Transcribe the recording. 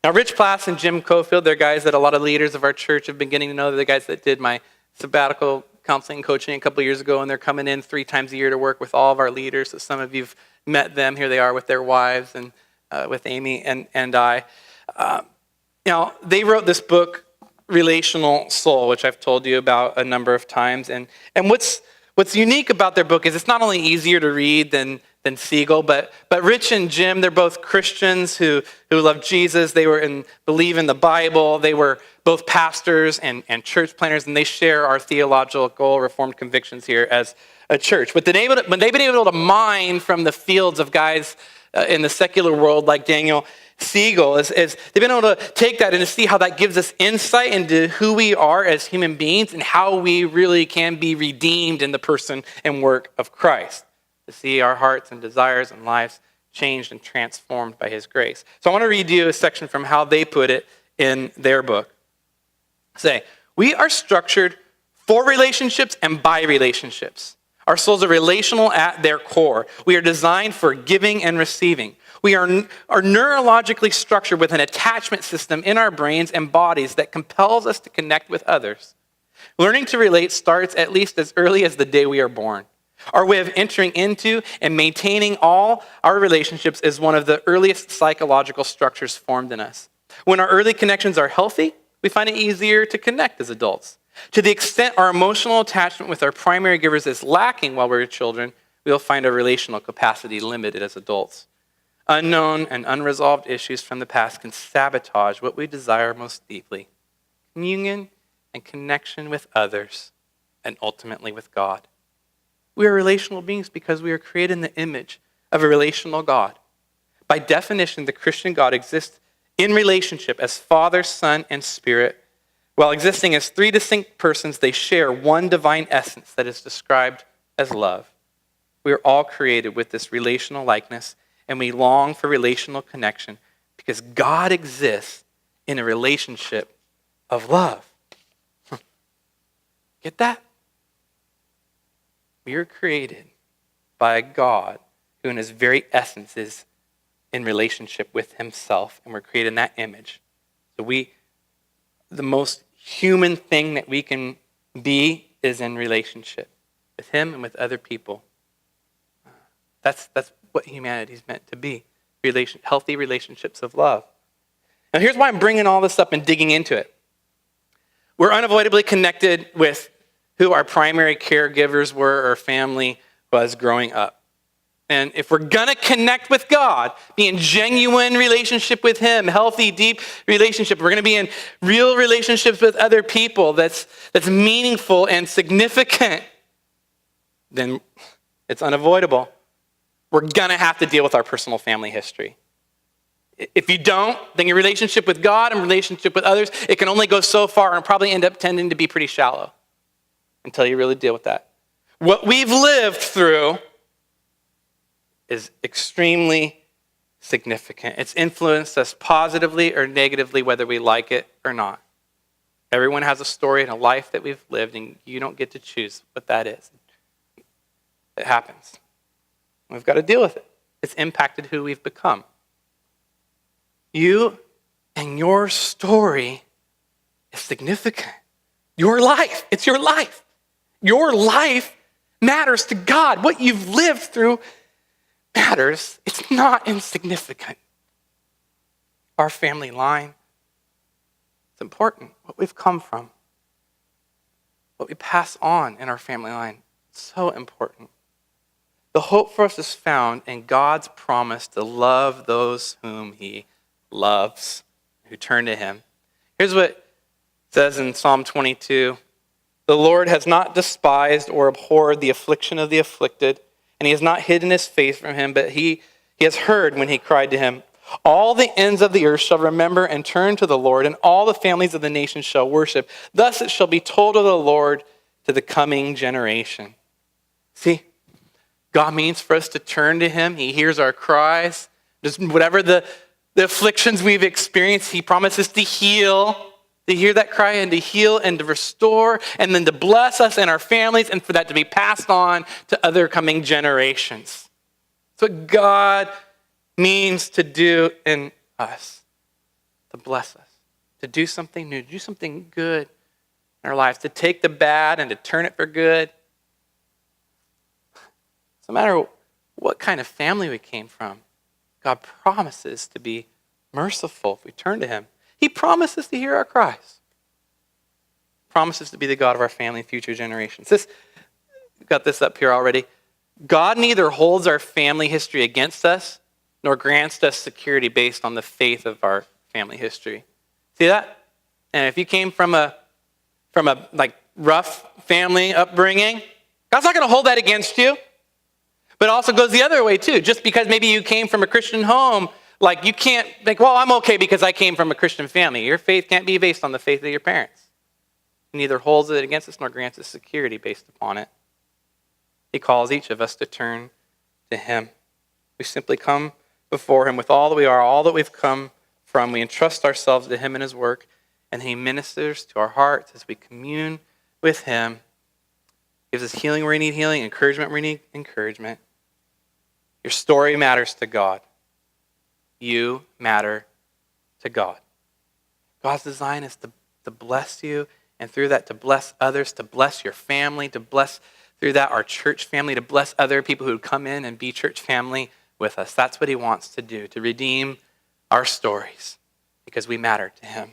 Now, Rich Plass and Jim Cofield, they're guys that a lot of leaders of our church have been getting to know. They're the guys that did my sabbatical counseling and coaching a couple of years ago, and they're coming in 3 times a year to work with all of our leaders. So some of you've met them. Here they are with their wives and with Amy and I. They wrote this book, Relational Soul, which I've told you about a number of times. And what's unique about their book is it's not only easier to read than Siegel, but Rich and Jim, they're both Christians who love Jesus. They believe in the Bible. They were both pastors and church planners, and they share our theological Reformed convictions here as a church. But when they've been able to mine from the fields of guys in the secular world like Daniel Siegel, is they've been able to take that and to see how that gives us insight into who we are as human beings and how we really can be redeemed in the person and work of Christ. To see our hearts and desires and lives changed and transformed by his grace. So I want to read you a section from how they put it in their book. Say, we are structured for relationships and by relationships. Our souls are relational at their core. We are designed for giving and receiving. We are neurologically structured with an attachment system in our brains and bodies that compels us to connect with others. Learning to relate starts at least as early as the day we are born. Our way of entering into and maintaining all our relationships is one of the earliest psychological structures formed in us. When our early connections are healthy, we find it easier to connect as adults. To the extent our emotional attachment with our primary givers is lacking while we're children, we'll find our relational capacity limited as adults. Unknown and unresolved issues from the past can sabotage what we desire most deeply: communion and connection with others, and ultimately with God. We are relational beings because we are created in the image of a relational God. By definition, the Christian God exists in relationship as Father, Son, and Spirit. While existing as 3 distinct persons, they share one divine essence that is described as love. We are all created with this relational likeness, and we long for relational connection because God exists in a relationship of love. Get that? We are created by a God who in his very essence is in relationship with himself, and we're created in that image. So the most human thing that we can be is in relationship with him and with other people. That's what humanity is meant to be, healthy relationships of love. Now here's why I'm bringing all this up and digging into it. We're unavoidably connected with who our primary caregivers were or family was growing up. And if we're going to connect with God, be in genuine relationship with him, healthy, deep relationship, we're going to be in real relationships with other people that's meaningful and significant, then it's unavoidable. We're going to have to deal with our personal family history. If you don't, then your relationship with God and relationship with others, it can only go so far and probably end up tending to be pretty shallow until you really deal with that. What we've lived through is extremely significant. It's influenced us positively or negatively, whether we like it or not. Everyone has a story and a life that we've lived, and you don't get to choose what that is. It happens. We've got to deal with it. It's impacted who we've become. You and your story is significant. Your life, it's your life. Your life matters to God. What you've lived through matters. It's not insignificant. Our family line, it's important. What we've come from, what we pass on in our family line, it's so important. The hope for us is found in God's promise to love those whom he loves, who turn to him. Here's what it says in Psalm 22. The Lord has not despised or abhorred the affliction of the afflicted, and he has not hidden his face from him, but he has heard when he cried to him. All the ends of the earth shall remember and turn to the Lord, and all the families of the nations shall worship. Thus it shall be told of the Lord to the coming generation. See, God means for us to turn to him. He hears our cries. Just whatever the afflictions we've experienced, he promises to heal. To hear that cry and to heal and to restore and then to bless us and our families and for that to be passed on to other coming generations. That's what God means to do in us. to bless us, to do something new, to do something good in our lives, to take the bad and to turn it for good. No matter what kind of family we came from, God promises to be merciful if we turn to him. He promises to hear our cries. Promises to be the God of our family and future generations. Got this up here already. God neither holds our family history against us nor grants us security based on the faith of our family history. See that? And if you came from a like rough family upbringing, God's not going to hold that against you. But it also goes the other way too. Just because maybe you came from a Christian home, like you can't think, well, I'm okay because I came from a Christian family. Your faith can't be based on the faith of your parents. He neither holds it against us nor grants us security based upon it. He calls each of us to turn to him. We simply come before him with all that we are, all that we've come from. We entrust ourselves to him and his work, and he ministers to our hearts as we commune with him. Gives us healing where we need healing, encouragement where we need encouragement. Your story matters to God. You matter to God. God's design is to bless you, and through that to bless others, to bless your family, to bless through that our church family, to bless other people who come in and be church family with us. That's what he wants to do, to redeem our stories because we matter to him.